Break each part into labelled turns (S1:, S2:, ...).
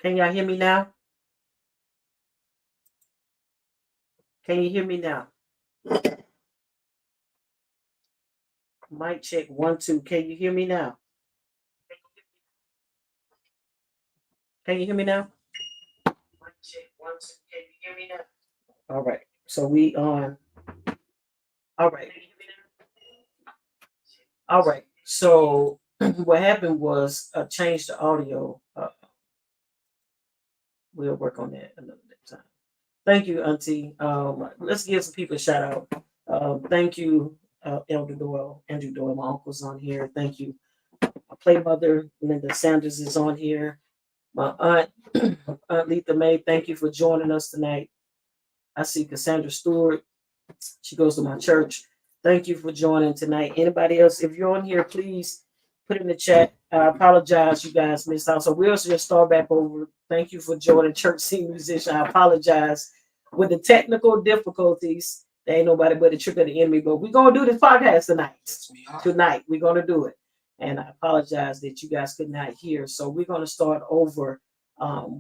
S1: Can y'all hear me now? Can you hear me now? Mic check 1 2. Can you hear me now? Can you hear me now? Mic check 1 2. Can you hear me now? All right. So we on. All right. All right. So what happened was I changed the audio. We'll work on that another time. Thank you, Auntie. Let's give some people a shout out. Thank you, Elder Doyle, Andrew Doyle. My uncle's on here. Thank you. My play mother, Linda Sanders, is on here. My aunt, Aunt Letha May, thank you for joining us tonight. I see Cassandra Stewart. She goes to my church. Thank you for joining tonight. Anybody else, if you're on here, please put in the chat. I apologize, you guys missed out. So we'll just start back over. Thank you for joining Church Scene Musician. I apologize with the technical difficulties. There ain't nobody but the trick of the enemy, but we're gonna do this podcast tonight. Tonight, we're gonna do it. And I apologize that you guys could not hear. So we're gonna start over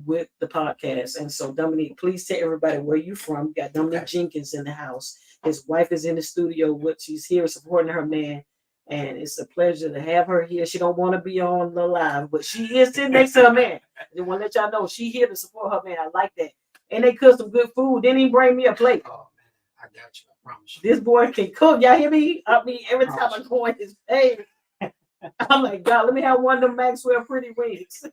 S1: with the podcast. And so, Dominique, please tell everybody where you from. We got Dominque Jinks in the house. His wife is in the studio. She's here supporting her man, and it's a pleasure to have her here. She don't want to be on the live, but she is sitting next to her man. I just want to let y'all know she here to support her man. I like that. And they cook some good food. Didn't even bring me a plate. Oh man, I got you. I promise you. This boy can cook. Y'all hear me? I mean, every time I go in his page, I'm like, God, let me have one of them Maxwell pretty wings.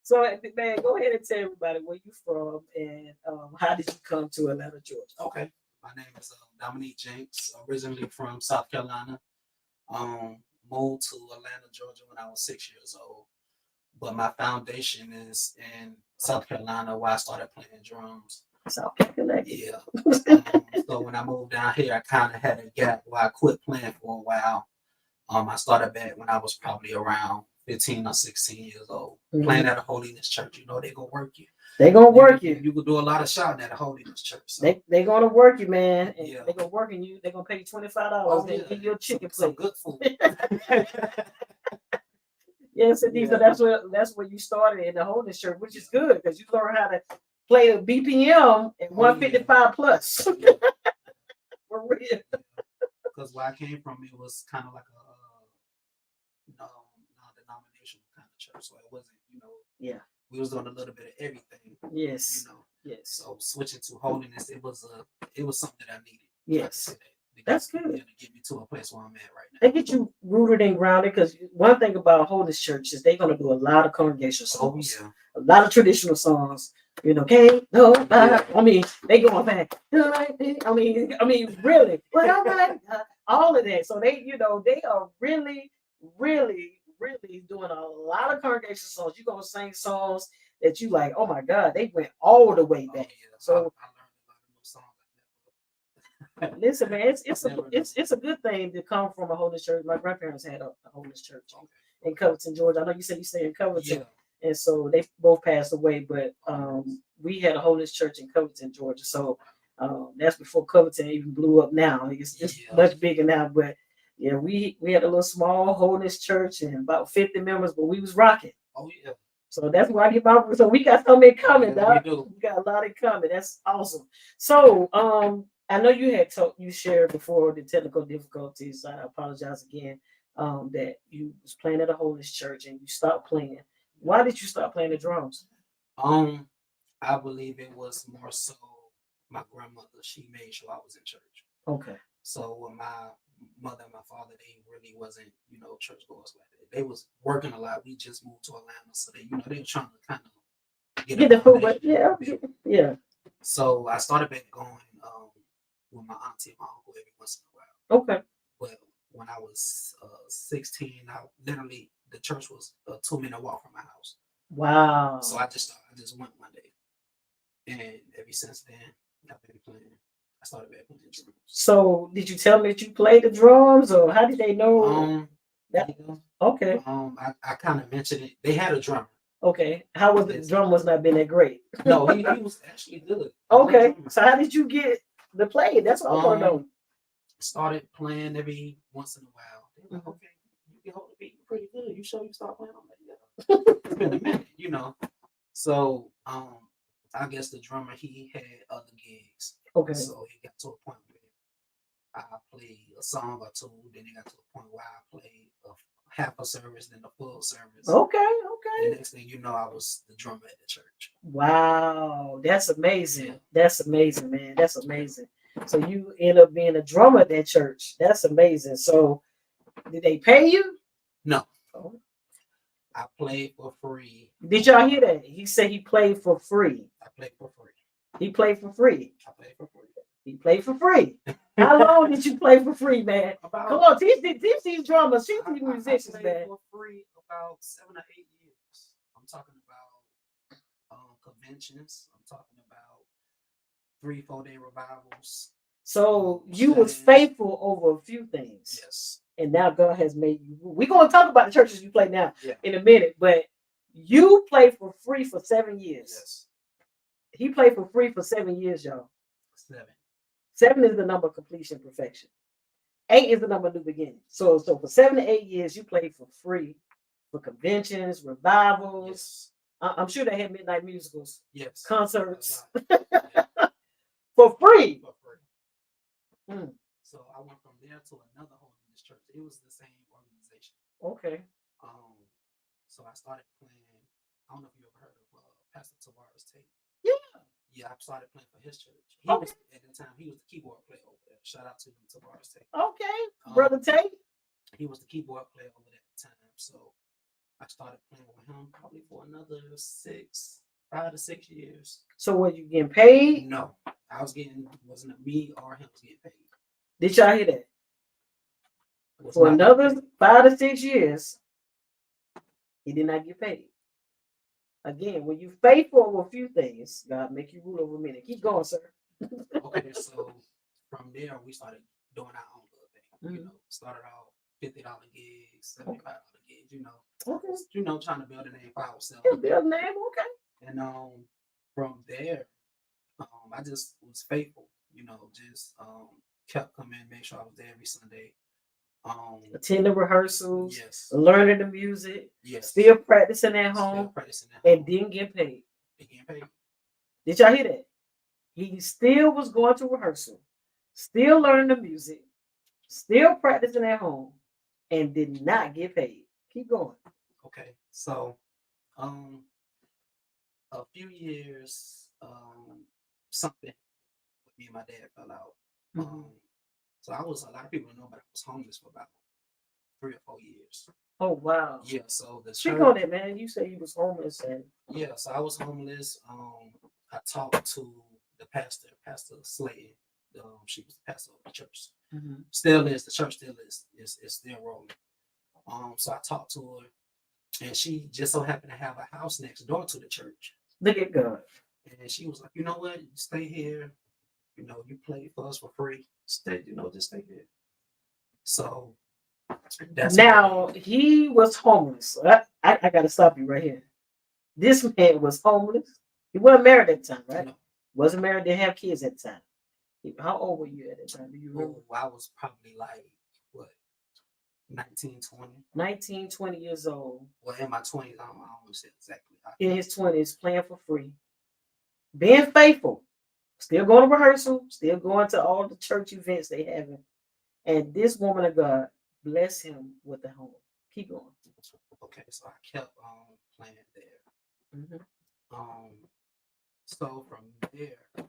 S1: So, man, go ahead and tell everybody where you from and how did you come to Atlanta, Georgia?
S2: Okay, my name is Dominque Jinks, originally from South Carolina. Moved to Atlanta, Georgia when I was 6 years old. But my foundation is in South Carolina, where I started playing drums.
S1: South Carolina.
S2: Yeah. So when I moved down here, I kind of had a gap where I quit playing for a while. I started back when I was probably around 15 or 16 years old, playing at a holiness church. You know, they're going to work you.
S1: They're going to work you.
S2: You could do a lot of shouting at a holiness church. So.
S1: They're going to work you, man. Yeah. They're going to work you. They're going to pay you $25 and give you a chicken plate.
S2: Some good food.
S1: Yes, indeed. Yeah. So that's where you started in the holiness church, which is good because you learn how to play a BPM at 155 plus. For real.
S2: Because where I came from, it was kind of like a non-denominational kind of church. So it wasn't, we was doing a little bit of everything.
S1: Yes.
S2: Yes. So switching to holiness, it was something that I needed.
S1: Yes. That's good.
S2: To get me to a place where I'm at right now.
S1: They get you rooted and grounded because one thing about holiness church is they're gonna do a lot of congregational songs, a lot of traditional songs. Can't nobody. I mean, they going back. I mean, really. But all of that. So they are really, really, really doing a lot of congregational songs. You're gonna sing songs that you like. Oh my God, they went all the way back. So I learned a lot of new songs. Listen, man, it's a good thing to come from a holiness church. My grandparents had a holiness church in Covington, Georgia. I know you said you stay in Covington, and so they both passed away. But we had a holiness church in Covington, Georgia. So that's before Covington even blew up. Now it's much bigger now, but yeah, we had a little small holiness church and about 50 members, but we was rocking.
S2: Oh yeah.
S1: So that's why I get my. So we got something coming, dog. We got a lot of coming. That's awesome. So I know you shared before the technical difficulties. I apologize again. That you was playing at a holiness church and you stopped playing. Why did you stop playing the drums?
S2: I believe it was more so my grandmother. She made sure I was in church.
S1: Okay.
S2: So when my mother and my father, they really wasn't, church goers like that. They was working a lot. We just moved to Atlanta, so they were trying to kind of
S1: get the food, but yeah.
S2: So I started back going with my auntie and my uncle every once in a while.
S1: Okay.
S2: But when I was 16, the church was a 2-minute walk from my house.
S1: Wow.
S2: So I just went one day, and ever since then I've been playing. I started back playing drums.
S1: So did you tell me that you played the drums, or how did they know? Okay.
S2: I kind of mentioned it. They had a drummer.
S1: Okay. How was the drum? Was not been that great?
S2: No, he was actually good.
S1: Okay. So how did you get the play? That's what I want to know.
S2: Started playing every once in a while. They were like, okay, you can hold the beat pretty good. You sure you start playing? I'm like, yeah. It's been a minute, So I guess the drummer he had other gigs.
S1: Okay.
S2: So it got to a point where I played a song or two. Then it got to a point where I played half a service, then the full service.
S1: Okay.
S2: And
S1: Okay.
S2: next thing you know, I was the drummer at the church.
S1: Wow, that's amazing.
S2: Yeah.
S1: That's amazing, man. That's amazing. So you end up being a drummer at that church. That's amazing. So did they pay you?
S2: No,
S1: Oh.
S2: I played for free.
S1: Did y'all hear that? He said he played for free.
S2: I played for free.
S1: He played for free.
S2: I played for free.
S1: He played for free. How long did you play for free, man?
S2: About,
S1: Come on, teach these drummers, teach
S2: I
S1: these musicians,
S2: played
S1: man.
S2: for free about 7 or 8 years. I'm talking about conventions. I'm talking about 3-4 day revivals.
S1: So you was faithful over a few things.
S2: Yes.
S1: And now God has made you. We're going to talk about the churches you play now
S2: Yeah.
S1: in a minute, but you played for free for 7 years.
S2: Yes.
S1: He played for free for 7 years, y'all.
S2: 7.
S1: 7 is the number of completion, perfection. 8 is the number of new beginning. So for 7 to 8 years, you played for free for conventions, revivals.
S2: Yes.
S1: I'm sure they had midnight musicals,
S2: Yes.
S1: concerts
S2: Yeah.
S1: for free.
S2: For free.
S1: Mm.
S2: So I went from there to another holiness church. It was the same organization.
S1: Okay.
S2: So I started playing. I don't know if you ever heard of Pastor Tavares Tate.
S1: Yeah.
S2: Yeah, I started playing for his church. He
S1: Okay.
S2: was at the time he was the keyboard player over there. Shout out to you, Tavares Tate.
S1: Okay, Brother Tate.
S2: He was the keyboard player over there at the time. So I started playing with him probably for another 5 to 6 years.
S1: So were you getting paid?
S2: No, I was getting wasn't me or him was getting paid.
S1: Did y'all hear that?
S2: Was
S1: For
S2: not
S1: another 5 to 6 years, he did not get paid. Again, when you faithful over a few things, God make you rule over many. Keep going, sir.
S2: Okay, so from there we started doing our own little thing. You know, started off $50 gigs, $75 gigs. You know, trying to build a name for ourselves.
S1: Yeah, build a name, okay.
S2: And from there, I just was faithful. You know, just kept coming, make sure I was there every Sunday.
S1: Attending rehearsals,
S2: Yes,
S1: learning the music,
S2: yes,
S1: still practicing at home,
S2: still practicing at home.
S1: and didn't get paid.
S2: Getting paid.
S1: Did y'all hear that? He still was going to rehearsal, still learning the music, still practicing at home, and did not get paid. Keep going.
S2: Okay, so a few years, something with me and my dad fell out. So a lot of people don't know, but I was homeless for about 3 or 4 years.
S1: Oh wow.
S2: Yeah, so the
S1: Speak
S2: church,
S1: on it, man. You say you was homeless and
S2: yeah, so I was homeless. I talked to the pastor, Pastor Slayton. She was the pastor of the church. Still is, the church still is still rolling. So I talked to her, and she just so happened to have a house next door to the church.
S1: look at God.
S2: And she was like, you know what, stay here. You know, you play for us for free. Stay, just stay here. So that's
S1: Now he was homeless. I gotta stop you right here. This man was homeless. He wasn't married at the time, right?
S2: No.
S1: Wasn't married, didn't have kids at the time. How old were you at the time? Do you remember?
S2: I was probably like, what, 19, 20?
S1: 19, 20 years old.
S2: Well, in my 20s, I don't want to say exactly.
S1: In his 20s, playing for free. Being faithful. Still going to rehearsal. Still going to all the church events they having. And this woman of God bless him with a home. Keep going.
S2: Okay, so I kept playing there. So from there,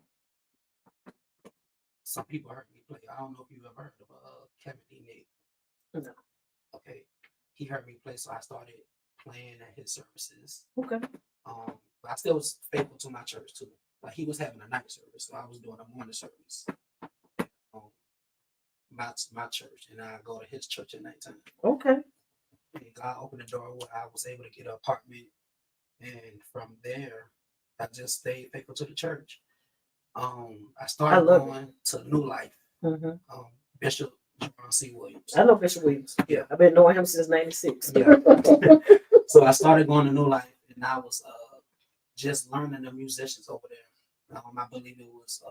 S2: some people heard me play. I don't know if you ever heard of Kevin D. Nick.
S1: No.
S2: Okay, he heard me play, so I started playing at his services.
S1: Okay.
S2: But I still was faithful to my church too. Like he was having a night service, so I was doing a morning service. My church, and I go to his church at nighttime.
S1: Okay.
S2: And God opened the door where I was able to get an apartment, and from there, I just stayed faithful to the church. I started going to New Life. Bishop John C. Williams.
S1: I know Bishop Williams.
S2: Yeah,
S1: I've been knowing him since '96.
S2: Yeah. So I started going to New Life, and I was just learning the musicians over there. I believe it was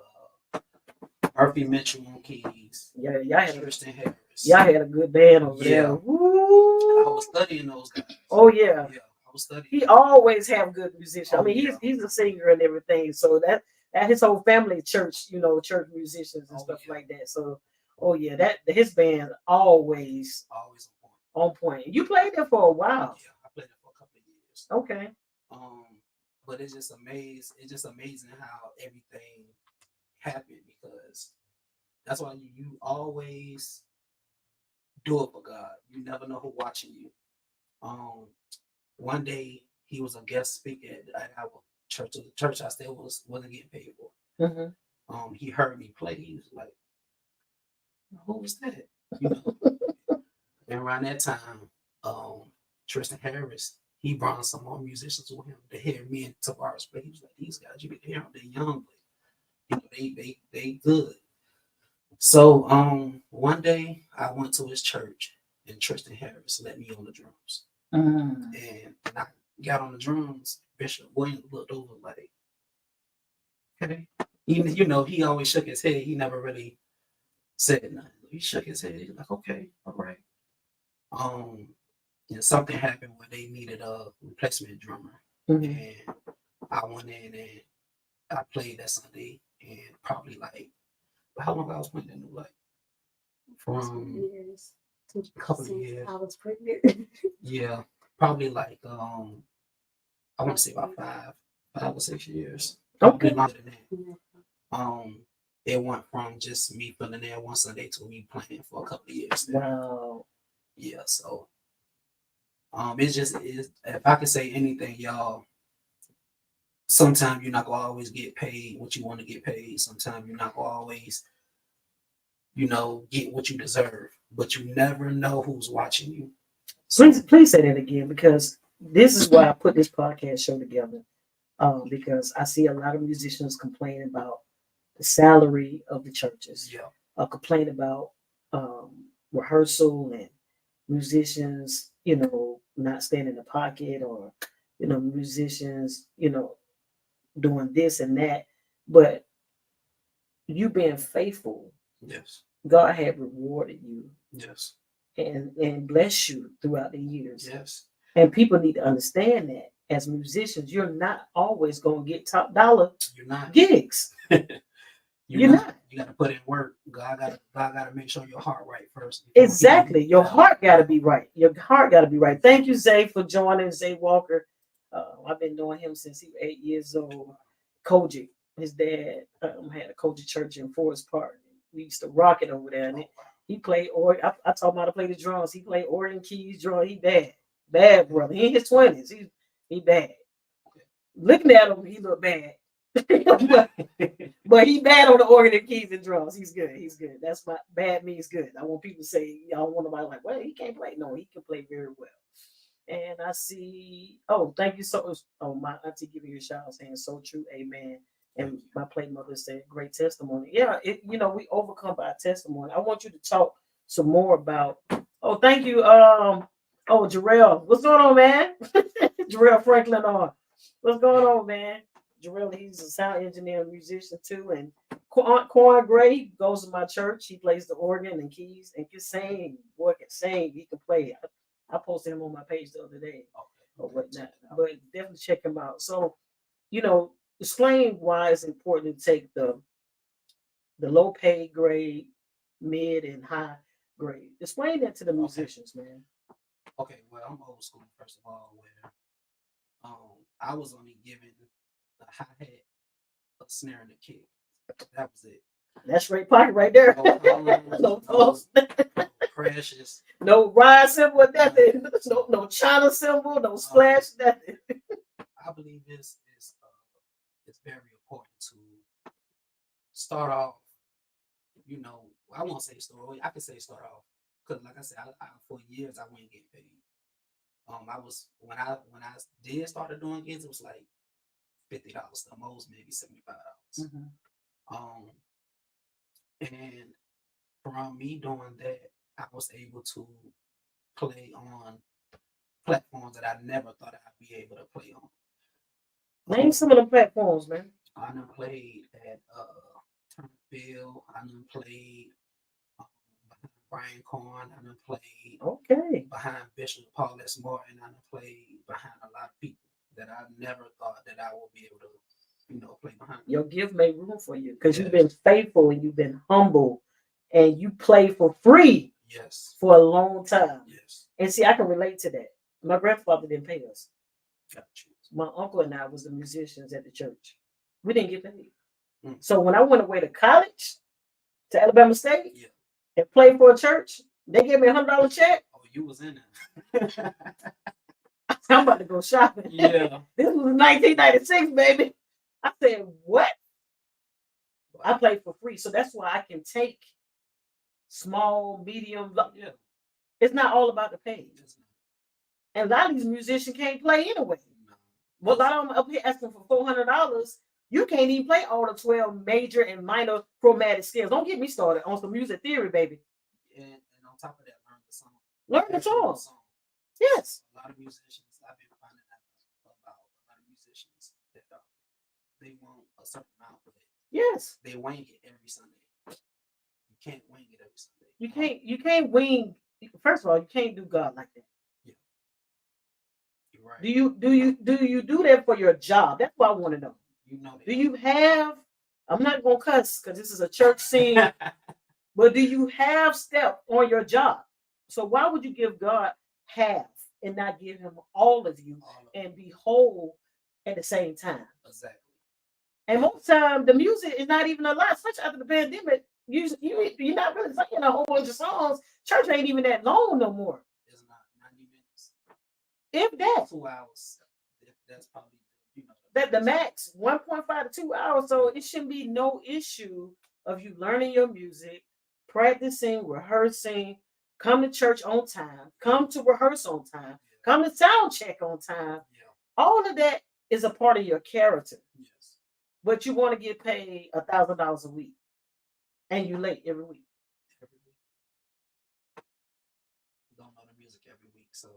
S2: Murphy Mitchell on keys.
S1: Yeah, y'all had
S2: Tristan Harris.
S1: Y'all had a good band over there.
S2: Woo. I was studying those guys.
S1: Oh yeah.
S2: Yeah, I Bible study.
S1: He always have good musicians. I
S2: Oh
S1: mean,
S2: yeah.
S1: he's a singer and everything. So that his whole family church, church musicians and
S2: Oh
S1: stuff
S2: yeah.
S1: like that. So, oh yeah, that his band always
S2: Always on point.
S1: on point. You played there for a while.
S2: Yeah, I played it for a couple of years.
S1: Okay.
S2: Um, but it's just amazing. It's just amazing how everything happened because that's why you always do it for God. You never know who watching you. Um, one day he was a guest speaker at our church. The church I still wasn't getting paid for.
S1: Mm-hmm.
S2: He heard me play. He was like, "Who was that?" You know. And around that time, Tristan Harris, he brought some more musicians with him to hear me and Tavares play. He was like, "These guys, you can hear them. They're young, but they good." So one day I went to his church and Tristan Harris let me on the drums.
S1: Mm.
S2: And when I got on the drums, Bishop Williams looked over like, okay. He always shook his head. He never really said nothing. He shook his head. He was like, okay, all right. Um, and something happened where they needed a replacement drummer.
S1: Mm-hmm.
S2: And I went in and I played that Sunday and probably like how long I was playing that new like from
S3: years.
S2: a couple of
S3: Since
S2: years.
S3: I was pregnant.
S2: Yeah, probably like I want to say about 5 or 6 years. Probably
S1: Okay.
S2: longer than that. It went from just me filling there one Sunday to me playing for a couple of years.
S1: Wow.
S2: Yeah, so it's just is if I could say anything, y'all. Sometimes you're not gonna always get paid what you want to get paid. Sometimes you're not gonna always, get what you deserve. But you never know who's watching you. So
S1: Please say that again because this is why I put this podcast show together. Because I see a lot of musicians complain about the salary of the churches.
S2: yeah,
S1: Complain about rehearsal and musicians, not staying in the pocket or, musicians, doing this and that. But you being faithful,
S2: yes,
S1: God had rewarded you
S2: yes,
S1: and blessed you throughout the years.
S2: yes.
S1: And people need to understand that as musicians, you're not always going to get top dollar
S2: You're not.
S1: gigs.
S2: You're
S1: You're
S2: not.
S1: not.
S2: You got to put in work. God gotta make sure your heart right first.
S1: Exactly. Your heart got to be right. Your heart got to be right. Thank you, Zay, for joining. Zay Walker. I've been knowing him since he was 8 years old. Koji, his dad had a Koji church in Forest Park. We used to rock it over there. And he played organ. I taught him how to play the drums. He played organ, keys, drum. He bad brother. He in his 20s. He bad. Looking at him, he look bad. but he bad on the organ and keys and drums. He's good. He's good. That's my bad means good. I want people to say, I don't want nobody like, well, he can't play. No, he can play very well. And I see, thank you so much. Oh, my auntie giving you a shout out saying so true, amen. And my play mother said, great testimony. Yeah, we overcome by testimony. I want you to talk some more about, thank you. Jarrell, what's going on, man? Jarrell Franklin on. What's going on, man? Jarrell, he's a sound engineer and musician too. And Quan Gray goes to my church. He plays the organ and keys and can sing. Boy can sing. He can play. I posted him on my page the other day or whatnot. But definitely check him out. So, explain why it's important to take the low pay grade, mid and high grade. Explain that to the musicians, man.
S2: Okay, well, I'm old school first of all, where I was only given a hi hat, a snare, and a kick. That was it.
S1: That's right pocket right there.
S2: No crashes.
S1: No ride symbol, nothing. No China symbol, no splash, nothing.
S2: I believe it's very important to start off. I won't say start. I can say start off because, like I said, for years I wouldn't get paid. I was when I did started doing gigs, it was like $50 the most, maybe $75.
S1: Mm-hmm.
S2: And from me doing that, I was able to play on platforms that I never thought I'd be able to play on.
S1: Name some of the platforms, man.
S2: I done played at Turnfield. I done played Brian Corn. I done played
S1: Okay.
S2: behind Bishop Paul S. Morton. I done played behind a lot of people that I never thought that I would be able to, play behind.
S1: Your gift made room for you because you've
S2: Yes.
S1: been faithful and you've been humble and you play for free
S2: Yes.
S1: for a long time.
S2: Yes.
S1: And see, I can relate to that. My grandfather didn't pay us.
S2: Got you.
S1: My uncle and I was the musicians at the church. We didn't get paid.
S2: Mm.
S1: So when I went away to college, to Alabama State,
S2: Yeah.
S1: and played for a church, they gave me $100 check.
S2: Oh, you was in there.
S1: I'm about to go shopping.
S2: Yeah.
S1: This was 1996, baby. I said, what? I played for free. So that's why I can take small, medium.
S2: Yeah.
S1: It's not all about the pay.
S2: It's not.
S1: And a lot of these musicians can't play anyway.
S2: No.
S1: Well, a lot of them up here asking for $400. You can't even play all the 12 major and minor chromatic scales. Don't get me started on some music theory, baby.
S2: And on top of that, learn the song.
S1: Learn the
S2: Actual
S1: song. Yes.
S2: A lot of musicians, I've been finding out about a lot of musicians that they want a certain amount, but
S1: Yes.
S2: they wing it every Sunday. You can't wing it every Sunday.
S1: You can't wing. First of all, you can't do God like that.
S2: Yeah. You're right.
S1: Do you do that for your job? That's what I want to know.
S2: You know that.
S1: Do you have, I'm not gonna cuss because this is a church scene, but do you have step on your job? So why would you give God half and not give him all of you and be whole at the same time?
S2: Exactly.
S1: And most time the music is not even a lot, especially after the pandemic. You're not really singing a whole bunch of songs. Church ain't even that long no more.
S2: It's not 90 minutes.
S1: If that.
S2: 2 hours. That's probably
S1: that the max 1.5 to 2 hours. So it shouldn't be no issue of you learning your music, practicing, rehearsing, come to church on time, come to rehearse on time, come to sound check on time.
S2: Yeah.
S1: All of that is a part of your character.
S2: Yes.
S1: But you want to get paid $1,000 a week, and you late every week.
S2: Every week. Don't know the music every week, so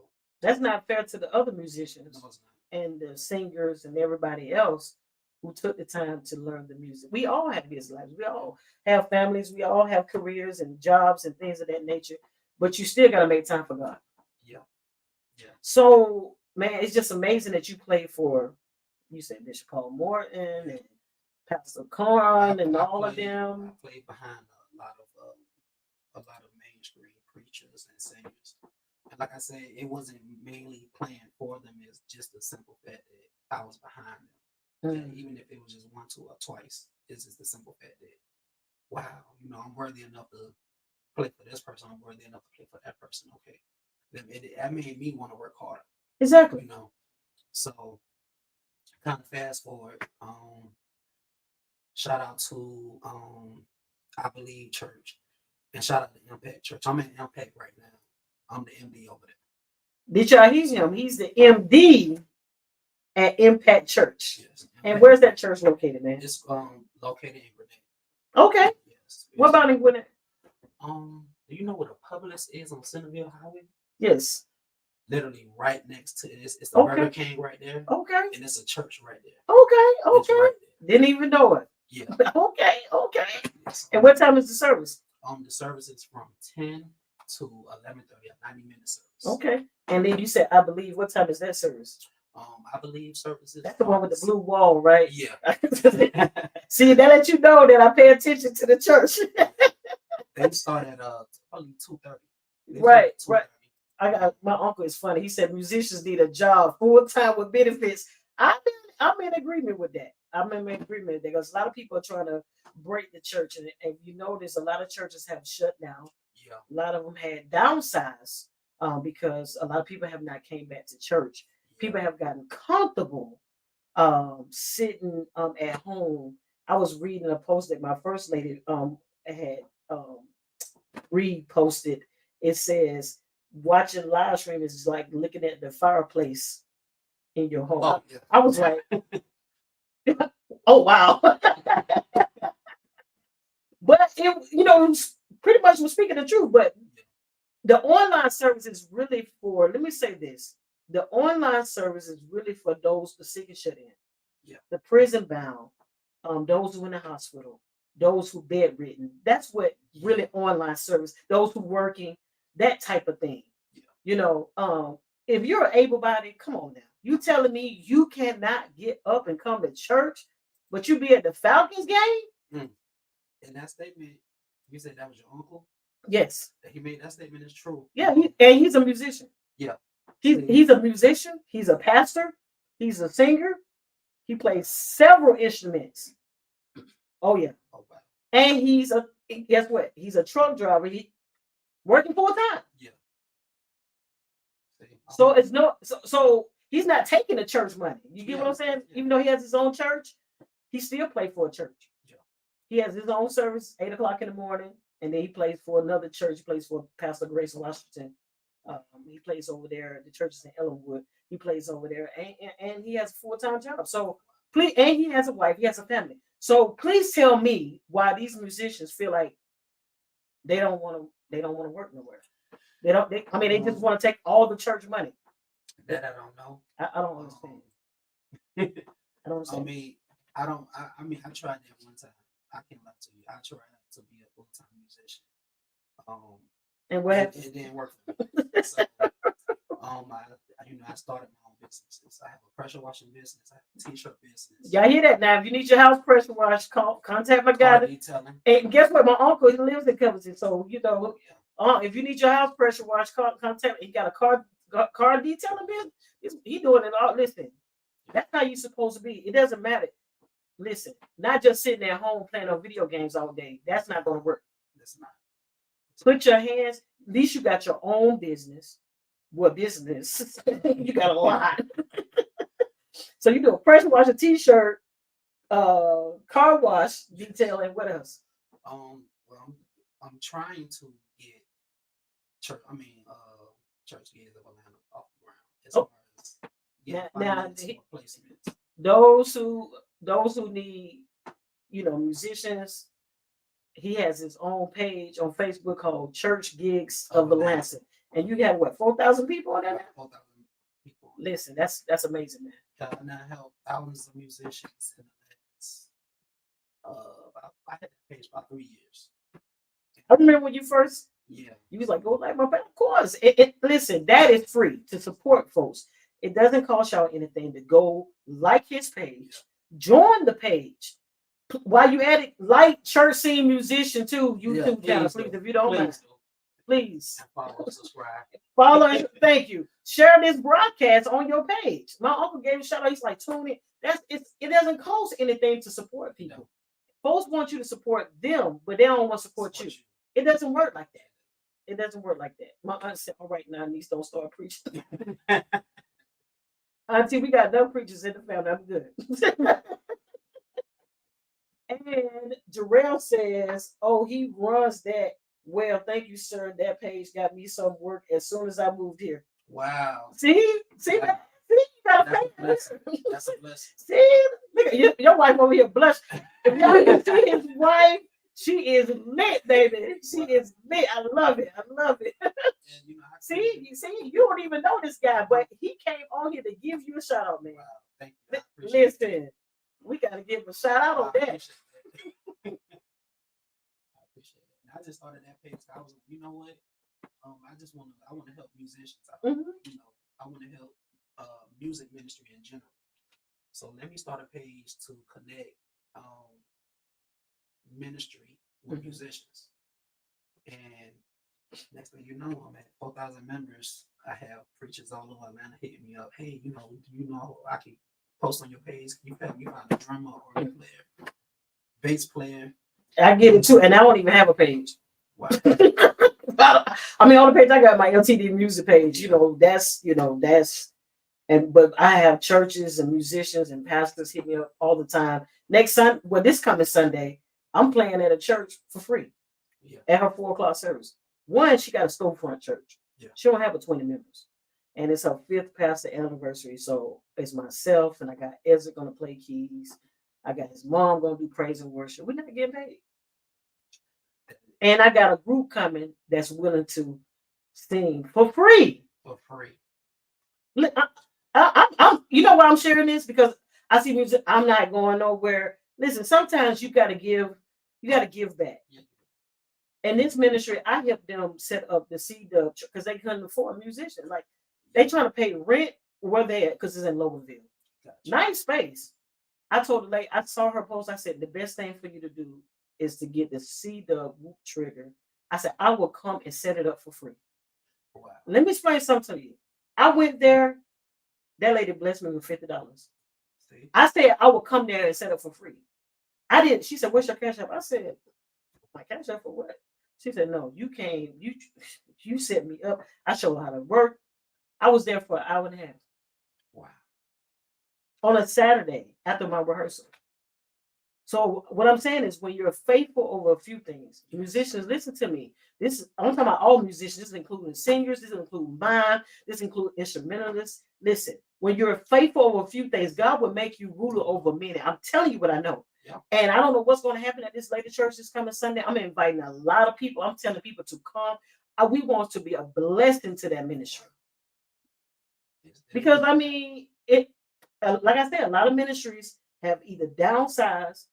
S1: that's not fair to the other musicians.
S2: No, it's not.
S1: And the singers and everybody else who took the time to learn the music. We all have busy lives. We all have families. We all have careers and jobs and things of that nature. But you still got to make time for God.
S2: Yeah. Yeah.
S1: So, man, it's just amazing that you play for, you said Bishop Paul Morton and Pastor Corn and all of them.
S2: I played behind a lot of mainstream preachers and singers. And like I said, it wasn't mainly playing for them. It's just the simple fact that I was behind them. And even if it was just once or twice, it's just the simple fact that, wow, I'm worthy enough to play for this person. I'm worthy enough to play for that person. Okay. That made me want to work harder.
S1: Exactly.
S2: So kind of fast forward. Shout out to I Believe Church. And shout out to Impact Church. I'm in Impact right now. I'm the MD over there.
S1: Did y'all hear him? He's the MD at Impact Church.
S2: Yes. Impact.
S1: And where's that church located, man?
S2: It's located in Grenada.
S1: Okay.
S2: Yes.
S1: What about in Grenada?
S2: Do you know what a Publix is on Centerville Highway?
S1: Yes.
S2: Literally right next to it. It's the Burger King right there.
S1: Okay.
S2: And it's a church right there.
S1: Okay.
S2: Right
S1: Didn't even know it.
S2: Yeah.
S1: Okay.
S2: Yes.
S1: And what time is the service?
S2: The service is from 10 to 11:30, a 90-minute service.
S1: Okay. And then you said, I believe. What time is that service?
S2: I Believe services.
S1: That's the one with the blue wall, right?
S2: Yeah.
S1: See, that let you know that I pay attention to the church.
S2: They start at probably 2:30.
S1: Right. I got my uncle is funny. He said musicians need a job full time with benefits. I'm in agreement with that. I'm in agreement because a lot of people are trying to break the church, and you notice a lot of churches have shut down.
S2: Yeah.
S1: A lot of them had downsized because a lot of people have not came back to church. People have gotten comfortable sitting at home. I was reading a post that my first lady had reposted. It says watching live stream is like looking at the fireplace in your home.
S2: Oh, yeah.
S1: I was like, oh wow. But it pretty much was speaking the truth. But the online service is really for, let me say this. The online service is really for those the sick and shut in.
S2: Yeah.
S1: The prison bound, those who in the hospital, those who bedridden. That's what really online service, those who working, that type of thing.
S2: Yeah.
S1: You know, if you're able-bodied, come on now. You telling me you cannot get up and come to church, but you be at the Falcons game?
S2: And that statement, you said that was your uncle?
S1: Yes.
S2: That he made that statement is true.
S1: Yeah, and he's a musician.
S2: Yeah.
S1: He's a musician. He's a pastor. He's a singer. He plays several instruments. Oh yeah.
S2: Oh wow.
S1: And guess what? He's a truck driver. He working full time.
S2: Yeah.
S1: So it's so he's not taking the church money. You get what I'm saying?
S2: Yeah.
S1: Even though he has his own church, he still plays for a church.
S2: Yeah.
S1: He has his own service 8 o'clock in the morning, and then he plays for another church. He plays for Pastor Grace Washington. He plays over there. The church is in Ellenwood. He plays over there, and he has a full-time job. So please, and he has a wife. He has a family. So please tell me why these musicians feel like they don't want to work nowhere. They don't. They just want to take all the church money.
S2: That I don't know.
S1: I don't understand. I don't understand.
S2: I tried that one time. I can't lie to you. I tried to be a full-time musician.
S1: And what happened?
S2: It didn't work for me. So, I started my own businesses. I have a pressure washing business. I have a t-shirt business.
S1: Y'all hear that now? If you need your house pressure washed, contact my guy.
S2: Detailing.
S1: And guess what? My uncle, he lives in Covington, so if you need your house pressure washed, contact. He got a car detailing business. He doing it all. Listen, that's how you supposed to be. It doesn't matter. Listen, not just sitting at home playing on video games all day. That's not going to work.
S2: That's not.
S1: Put your hands. At least you got your own business. What business? You got a lot. So you do a pressure wash, a t-shirt, car wash, detailing. What else?
S2: Well, I'm trying to get church gigs of Atlanta off the ground as far as placements.
S1: Those who need, musicians. He has his own page on Facebook called Church Gigs of Atlanta. And you got what, 4,000 people on that?
S2: 4,000 people.
S1: Listen, that's amazing, man.
S2: And I help thousands of musicians in the last, I had that page about 3 years.
S1: I remember when you first,
S2: you
S1: was like, go like my band. Of course. Listen, that is free to support folks. It doesn't cost y'all anything to go like his page, join the page. While you at it, like Church Scene Musician too, YouTube channel, please, if you don't mind. Please
S2: follow, subscribe,
S1: follow. Thank you. Share this broadcast on your page. My uncle gave a shout out. He's like, tune in. It doesn't cost anything to support people. No. Folks want you to support them, but they don't want to support you. It doesn't work like that. It doesn't work like that. My aunt said, "All right, now niece, don't start preaching." Auntie, we got no preachers in the family. I'm good. And Jarrell says, "Oh, he runs that. Well, thank you, sir. That page got me some work as soon as I moved here."
S2: Wow.
S1: See that? See, you got a
S2: blessing. That's a blessing.
S1: See, look at your wife over here blush. If y'all can see his wife, she is lit, baby. She is lit. I love it. And, see, you don't even know this guy, but he came on here to give you a shout out, man.
S2: Wow. Thank you.
S1: Listen, we gotta give him a shout out on that.
S2: I appreciate it. I just started that page. I was, you know what? I want to help musicians. I want to help music ministry in general. So let me start a page to connect ministry with musicians. And next thing you know, I'm at 4,000 members. I have preachers all over Atlanta hitting me up. Hey, I can post on your page. You find a drummer or a player, bass player.
S1: I get it too, and I don't even have a page.
S2: Wow.
S1: On the page I got my LTD music page. But I have churches and musicians and pastors hit me up all the time. This coming Sunday, I'm playing at a church for free at her 4 o'clock service. One, she got a storefront church.
S2: Yeah.
S1: She don't have but 20 members. And it's her 5th pastor anniversary. So it's myself, and I got Ezra going to play keys. I got his mom going to do praise and worship. We're not getting paid. And I got a group coming that's willing to sing for free. I'm you know why I'm sharing this? Because I see music. I'm not going nowhere. Listen, sometimes you got to give You got to give back.
S2: Yeah.
S1: And this ministry, I helped them set up the C-Dub because they couldn't afford a musician. Like they trying to pay rent where they at because it's in Loganville.
S2: Gotcha.
S1: Nice space. I told the lady, I saw her post. I said, the best thing for you to do is to get the C-Dub whoop trigger. I said, I will come and set it up for free.
S2: Wow.
S1: Let me explain something to you. I went there. That lady blessed me with $50.
S2: See?
S1: I said I would come there and set up for free. I didn't. She said, "What's your cash app?" I said, "My cash app for what?" She said, "No, you came. You set me up. I showed her how to work. I was there for an hour and a half
S2: Wow. on
S1: a Saturday after my rehearsal." So what I'm saying is, when you're faithful over a few things, musicians, listen to me. I'm talking about all musicians. This is including singers. This includes mime. This includes instrumentalists. Listen, when you're faithful over a few things, God will make you ruler over many. I'm telling you what I know.
S2: Yeah.
S1: And I don't know what's going to happen at this later church this coming Sunday. I'm inviting a lot of people. I'm telling people to come. We want to be a blessing to that ministry. Because I mean, like I said, a lot of ministries have either downsized,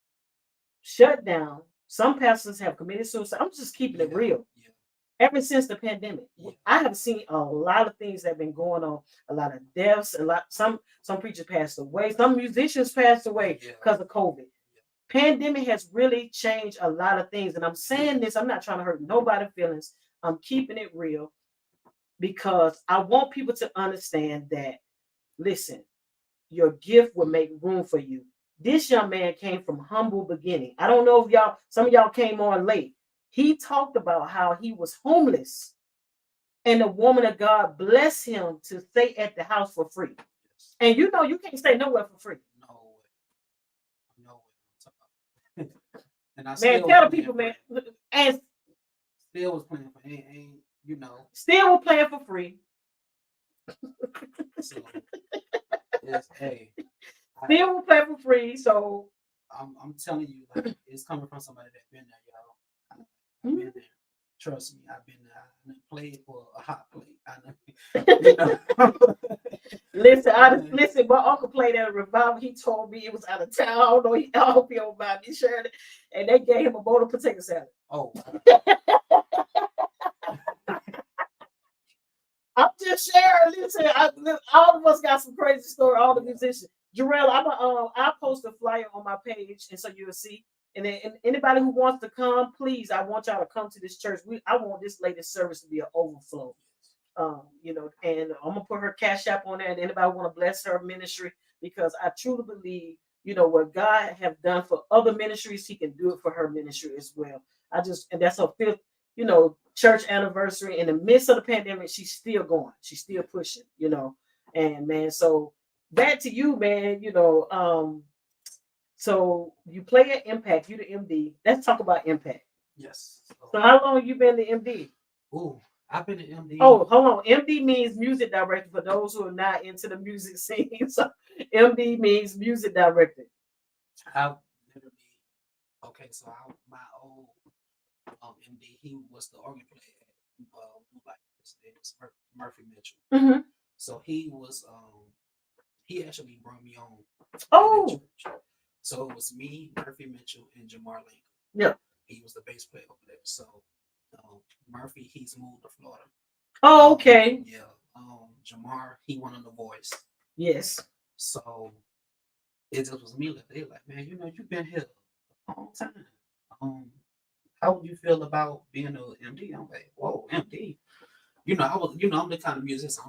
S1: shut down. Some pastors have committed suicide. I'm just keeping it real.
S2: Yeah.
S1: Ever since the pandemic,
S2: Yeah.
S1: I have seen a lot of things that have been going on. A lot of deaths. Some preachers passed away. Some musicians passed away because of COVID.
S2: Yeah.
S1: Pandemic has really changed a lot of things. And I'm saying this, I'm not trying to hurt nobody's feelings. I'm keeping it real because I want people to understand that, listen, your gift will make room for you. This young man came from humble beginning. I don't know if some of y'all came on late. He talked about how he was homeless and the woman of God blessed him to stay at the house for free.
S2: Yes.
S1: And you know, you can't stay nowhere for free.
S2: No way. And I
S1: Man,
S2: still
S1: tell the people, man. And
S2: still was playing for ain't you know.
S1: Still was playing for free.
S2: So it's
S1: Still will play for free. So
S2: I'm telling you, like, it's coming from somebody that's been there, y'all. I've been there. Trust me, I've been there. I done played for a hot plate.
S1: Listen, my uncle played at a revival. He told me it was out of town. I don't know. I hope he don't mind me sharing it. And they gave him a bowl of potato salad.
S2: Oh.
S1: I'm just sharing. Listen, all of us got some crazy story. All the musicians. Jarrell, I'll post a flyer on my page, and so you'll see. And then anybody who wants to come, please, I want y'all to come to this church. I want this latest service to be an overflow. And I'm gonna put her cash app on there. And anybody want to bless her ministry, because I truly believe, what God have done for other ministries, He can do it for her ministry as well. And that's her fifth, church anniversary. In the midst of the pandemic, she's still going. She's still pushing. And man, so back to you, man. So you play at Impact. You the MD. Let's talk about Impact.
S2: Yes.
S1: So how long have you been the MD?
S2: Oh, I've been an MD.
S1: Oh, hold on. MD means music director for those who are not into the music scene. So MD means music director.
S2: I've literally so my old MD, he was the organ player at his name was Murphy Mitchell.
S1: Mm-hmm.
S2: So he was he actually brought me on.
S1: Oh.
S2: So it was me, Murphy Mitchell, and Jamar Lincoln.
S1: Yeah.
S2: He was the bass player over there. So Murphy, he's moved to Florida.
S1: Oh, okay.
S2: Jamar, he won on The Voice.
S1: Yes.
S2: So it just was me. They like, man, you've been here a long time. How would you feel about being an MD? I'm like, whoa, MD. I'm the kind of musician.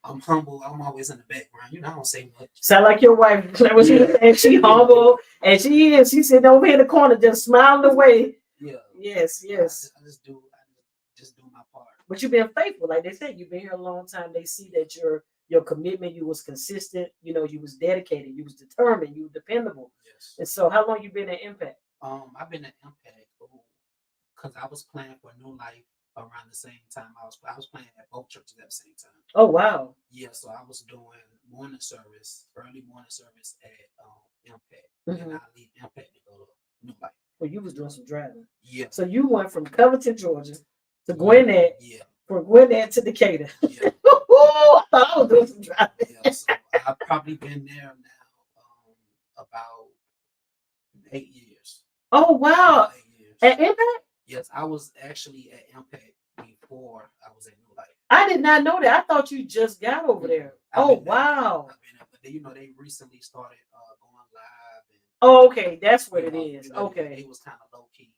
S2: I'm humble. I'm always in the background. I don't say much.
S1: Sound like your wife. And she humble, and she is. She's sitting over here in the corner, just smiling away.
S2: Yeah.
S1: Yes.
S2: I just do my part.
S1: But you've been faithful, like they said. You've been here a long time. They see that your commitment. You was consistent. You was dedicated. You was determined. You were dependable.
S2: Yes.
S1: And so, how long you been at Impact?
S2: I've been at Impact because I was playing for New Life around the same time. I was playing at both churches at the same time.
S1: Oh wow!
S2: Yeah, so I was doing early morning service at Impact,
S1: Mm-hmm.
S2: and I leave Impact to go to New Life.
S1: Well, you was doing some driving.
S2: Yeah.
S1: So you went from Covington, Georgia, to Gwinnett.
S2: Yeah.
S1: From Gwinnett to Decatur.
S2: Yeah.
S1: I thought I was doing some driving.
S2: Yeah. So I've probably been there now about 8 years.
S1: Oh wow!
S2: 8 years.
S1: At Impact,
S2: Yes, I was actually at Impact before I was at New Life.
S1: I did not know that. I thought you just got over there.
S2: I've
S1: Oh
S2: been there.
S1: wow!
S2: I've been there, but they recently started going live, and
S1: Oh, okay, that's what it is.
S2: they
S1: Okay,
S2: was kind of low key.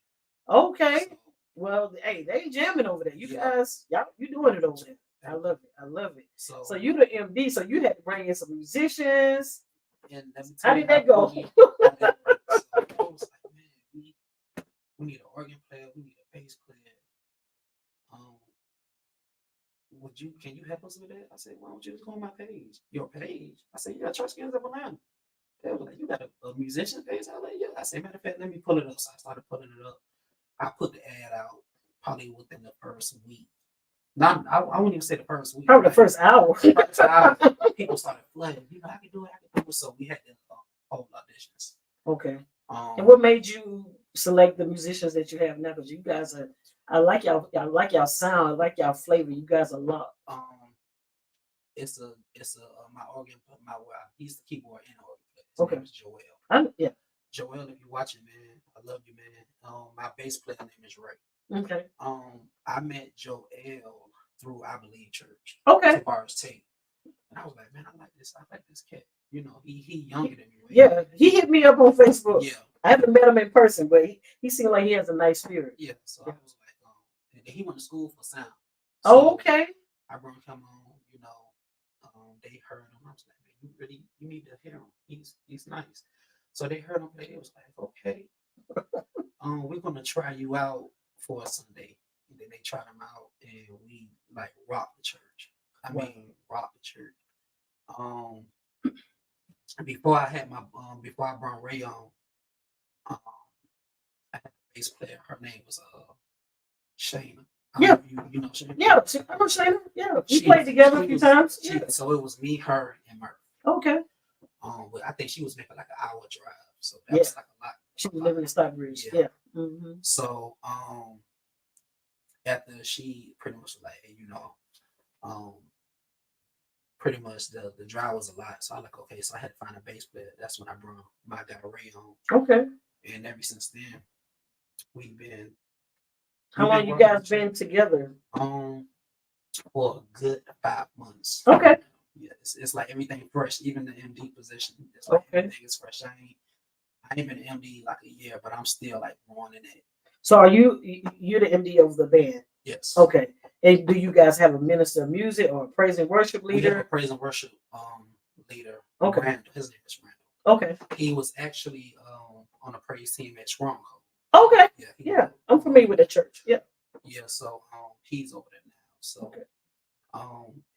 S1: okay.
S2: So
S1: Well, hey, they jamming over there. You
S2: yeah,
S1: guys, y'all, you doing it over there. I love it. I love it. So
S2: so
S1: you the MD, so you had to bring in some musicians.
S2: and let me
S1: How
S2: tell you
S1: did
S2: how
S1: that go?
S2: funny how that works. So I was like, man, we need an organ player, we need a bass player. Um, can you help us with that? I said, why don't you just go on my page? Your page? I said, you got Church Skins of Atlanta. They was like, you got a musician page? I was like, yeah. I said, matter of fact, let me pull it up. So I started pulling it up. I put the ad out probably within the first week. Not, I wouldn't even say the first week.
S1: Probably the first hour.
S2: First hour, people started flooding. I can do it. I can do it. So we had to hold auditions.
S1: Okay.
S2: Um,
S1: And what made you select the musicians that you have now? Because you guys are, I like y'all. I like y'all sound. I like y'all flavor. You guys are lot.
S2: it's my organ, he's the keyboard and organ player. His
S1: Okay.
S2: name is Joel.
S1: Yeah.
S2: Joel, if you're watching, man, I love you, man. My bass player name is Ray.
S1: Okay.
S2: I met Joel through I Believe Church.
S1: Okay.
S2: Tavares Tate. And I was like, man, I like this cat. You know, he younger than me. Right?
S1: Yeah, he hit me up on Facebook.
S2: Yeah.
S1: I haven't met him in person, but he seemed like he has a nice spirit.
S2: Yeah. So I was like, and he went to school for sound.
S1: So, okay.
S2: I brought him on, you know, they heard him. I was like, man, you need to hear him. He's nice. So they heard him play. It was like, okay, we're gonna try you out for a Sunday. And then they tried him out, and we like rocked the church. I mean, rocked the church. Before I brought Ray on, I had a bass player. Her name was Shayna.
S1: Yeah,
S2: you know Shayna.
S1: Yeah, I know Shayna. Yeah, we played together a few times.
S2: So it was me, her, and Murph.
S1: Okay.
S2: But I think she was making like an hour drive, so that was like a lot.
S1: She was living in Stockbridge. Yeah. Mm-hmm.
S2: So after she pretty much was like, hey, you know, pretty much the drive was a lot. So I like, okay, so I had to find a bass player. That's when I brought my guy Ray on.
S1: Okay.
S2: And ever since then, we've been.
S1: How long you guys been together?
S2: For a good 5 months.
S1: Okay.
S2: Yeah, it's like everything fresh, even the MD position. It's like everything is fresh. I ain't been an MD like a year, but I'm still like growing in it.
S1: So you're the MD of the band?
S2: Yes.
S1: Okay. And do you guys have a minister of music or a praise and worship leader?
S2: We have a praise and worship leader.
S1: Okay.
S2: Randall. His name is Randall.
S1: Okay.
S2: He was actually on the praise team at Stronghold.
S1: Okay. Yeah. I'm familiar with the church. Yeah.
S2: Yeah. So he's over there now. So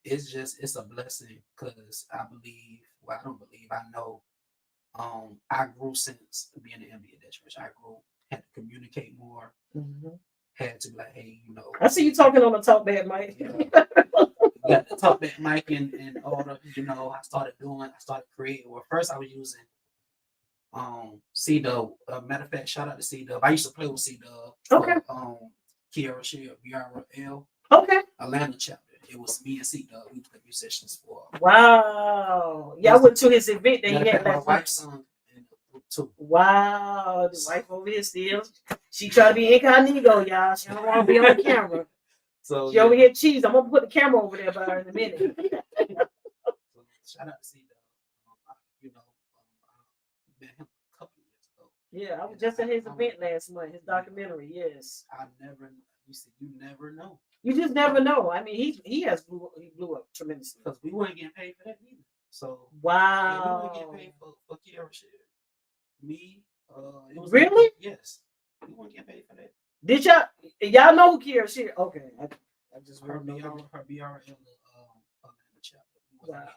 S2: it's a blessing because I believe. Well, I don't believe. I know. I grew since being an MD at that church. I grew, had to communicate more. Mm-hmm. Had to be like, hey, you know.
S1: I see you talking on the talk back mic.
S2: Got the talk back mic and all the, you know, I started creating. Well, first I was using C-Dub. Matter of fact, shout out to C-Dub. I used to play with C-Dub.
S1: Okay.
S2: Kiara Shear, BRL.
S1: Okay.
S2: Atlanta chapter. It was me and C-Dub. We played musicians for.
S1: Wow. Yeah, I went to his event that he had last
S2: night.
S1: Too. Wow, the wife over here still. She try to be incognito, y'all. She don't want to be on the camera. So she over here cheese. I'm gonna put the camera over there by her in a minute.
S2: Shout out to C-Dub. You know, I met him a couple years ago.
S1: Yeah, I was just at his event last month. His documentary. Yes.
S2: You never know.
S1: You just never know. I mean, he blew up tremendously
S2: because we weren't getting paid for that either. So
S1: wow,
S2: yeah, we weren't getting paid for Kiara Shear. Me, it was
S1: really?
S2: Yes, we weren't getting paid for that.
S1: Did y'all know who Kiara Shear? Okay, I just
S2: her BRL chapter. Wow.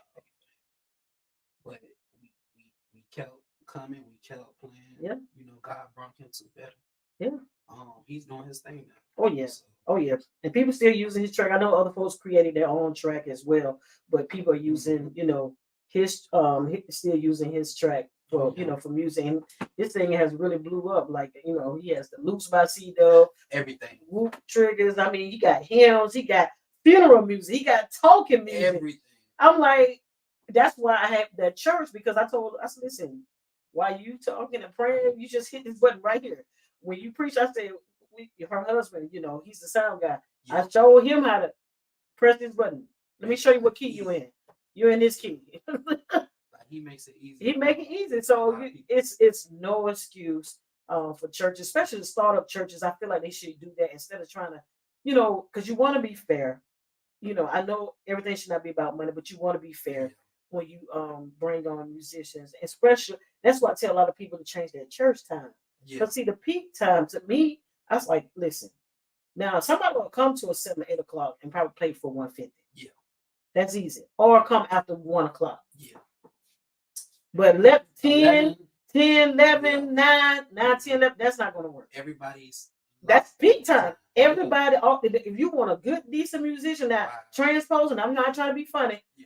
S2: But we kept coming, we kept playing. Yeah, you know, God brought him to better. Yeah, he's doing his thing now. Oh yeah. So, oh yeah, and people still using his track. I know other folks created their own track as well, but people are using, you know, his still using his track for you know for music. And this thing has really blew up. Like you know, he has the loops by C-Dub, everything, whoop triggers. I mean, he got hymns, he got funeral music, he got talking music. Everything. I'm like, that's why I have that church because I said, listen,
S1: while you talking and praying, you just hit this button right here. When you preach, I said, her husband, he's the sound guy.
S2: Yeah.
S1: I showed him how to press this button. Let me show you what key
S2: Easy.
S1: you in. You're in this key.
S2: Like, he makes it easy.
S1: He make it easy. So it's no excuse for churches, especially the startup churches. I feel like they should do that instead of trying to, because you want to be fair. I know everything should not be about money, but you want to be fair when you bring on musicians. Especially that's why I tell a lot of people to change their church time. Because see, the peak time to me, I was like, listen, now somebody will come to a 7 or 8 o'clock and probably play for 150.
S2: Yeah.
S1: That's easy. Or come after 1 o'clock.
S2: Yeah.
S1: But 10, 11, 9, 10, 11, that's not going to work. That's peak time. Everybody, if you want a good, decent musician that transposing, I'm not trying to be funny.
S2: Yeah.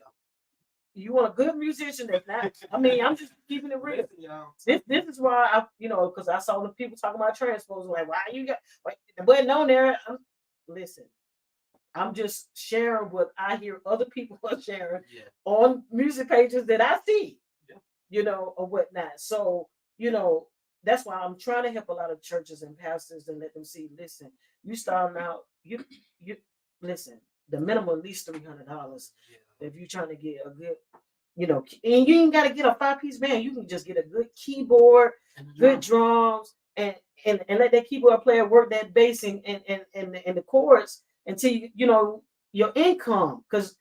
S1: You want a good musician that's not, I'm just keeping it real. This is why because I saw the people talking about transposing, like, why you got, the button on there. Listen, I'm just sharing what I hear other people are sharing on music pages that I see, or whatnot. So, that's why I'm trying to help a lot of churches and pastors and let them see, listen, you starting out, you listen, the minimum at least $300 if you're trying to get a good, and you ain't got to get a 5-piece band. You can just get a good keyboard, good drums, and let that keyboard player work that bass and the chords until your income. Because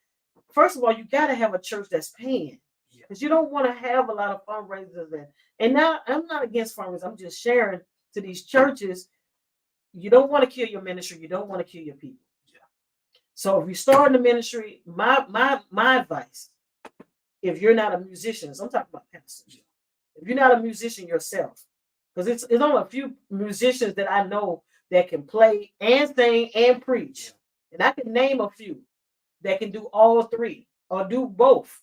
S1: first of all, you got to have a church that's paying. Because you don't want to have a lot of fundraisers and now I'm not against fundraisers. I'm just sharing to these churches. You don't want to kill your ministry. You don't want to kill your people. Yeah. So if you start in the ministry, my advice, if you're not a musician, I'm talking about pastors. If you're not a musician yourself, because it's only a few musicians that I know that can play and sing and preach, and I can name a few that can do all three or do both,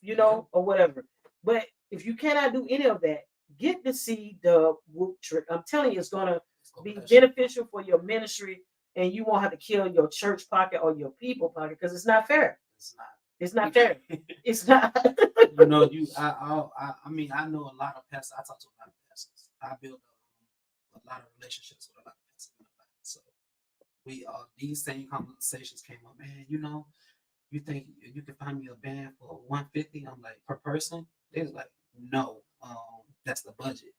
S1: or whatever. But if you cannot do any of that, get to see the whoop trick. I'm telling you, it's gonna be beneficial for your ministry, and you won't have to kill your church pocket or your people pocket because it's not fair. It's not fair. It's not.
S2: I know a lot of pastors. I talk to a lot of pastors. I build a lot of relationships with a lot of pastors. So we these same conversations came up. Man, you think you can find me a band for $150? I'm like, per person? They was like, no, that's the budget.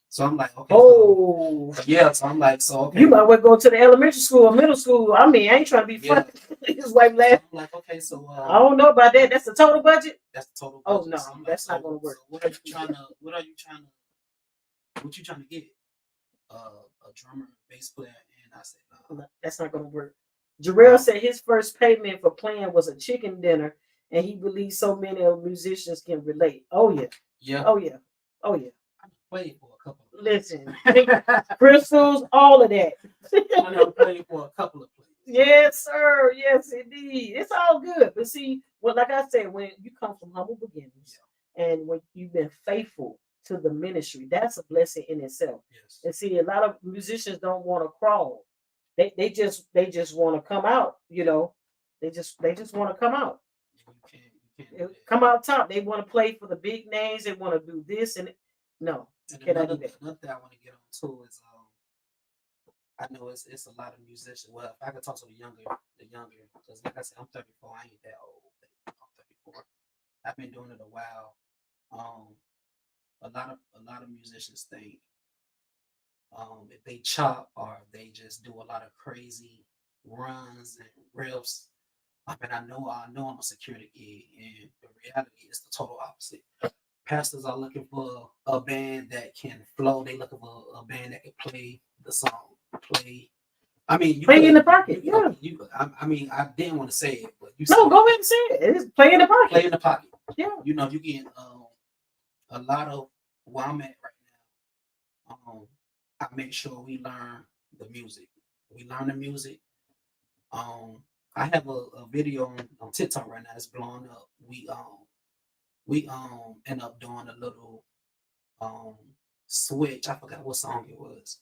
S2: So I'm like, okay.
S1: Oh,
S2: so I'm like, okay.
S1: You might well go to the elementary school or middle school. I ain't trying to be funny. Just like that.
S2: I'm like, okay, so
S1: I don't know about that. That's the total budget.
S2: That's the total budget.
S1: Oh no,
S2: so
S1: that's not gonna work.
S2: So what you trying to get? A drummer, bass player, and I said, no,
S1: that's not gonna work. Jarrell said his first payment for playing was a chicken dinner, and he believes so many of musicians can relate. Oh yeah.
S2: Yeah.
S1: Oh yeah. Oh yeah.
S2: I played for a couple.
S1: Listen, crystals, all of that.
S2: I played for a couple of plays.
S1: Yes, sir. Yes, indeed. It's all good. But see, like I said, when you come from humble beginnings and when you've been faithful to the ministry, that's a blessing in itself.
S2: Yes.
S1: And see, a lot of musicians don't want to crawl. They just want to come out. They just want to come out.
S2: You can't
S1: come out top. They want to play for the big names. They want to do this and no.
S2: And another thing I want to get on too is I know it's a lot of musicians. Well, if I could talk to the younger, because like I said, I'm 34. I ain't that old. I'm 34. I've been doing it a while. A lot of musicians think if they chop or they just do a lot of crazy runs and riffs. I know I'm a security gig, and the reality is the total opposite. Pastors are looking for a band that can flow. They looking for a band that can play the song. Play
S1: in the pocket.
S2: I didn't want to say it, but
S1: go ahead and say it. It's play in the pocket.
S2: Play in the pocket.
S1: Yeah.
S2: You get a lot of where I'm at right now. I make sure we learn the music. I have a video on TikTok right now. It's blowing up. We end up doing a little switch. I forgot what song it was.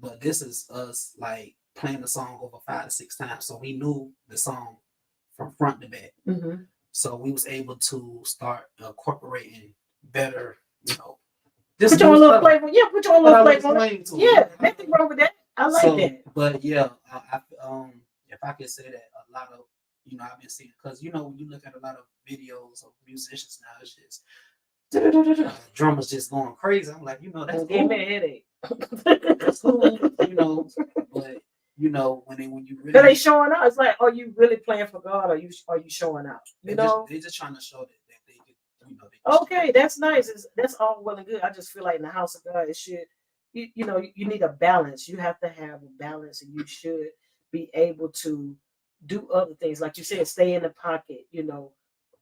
S2: But this is us like playing the song over 5 to 6 times, so we knew the song from front to back.
S1: Mm-hmm.
S2: So we was able to start incorporating better, you know,
S1: Put
S2: just
S1: your
S2: new
S1: own little
S2: stuff
S1: flavor. Yeah, put your own
S2: that I
S1: little
S2: would
S1: flavor on it.
S2: explain to them.
S1: Yeah, nothing wrong with that. I like that.
S2: But yeah, if I could say that a lot of, I've been seeing, because when you look at a lot of videos of musicians now, it's just drummers just going crazy. I'm like, that's
S1: Don't give me
S2: cool.
S1: a headache.
S2: That's cool, but when you
S1: Cause they
S2: really,
S1: showing out. It's like, are you really playing for God? Or are you showing out?
S2: they just trying to show that they can,
S1: Okay, that's nice. That's all well and good. I just feel like in the house of God, it should, you need a balance. You have to have a balance, and you should be able to do other things, like you said, stay in the pocket,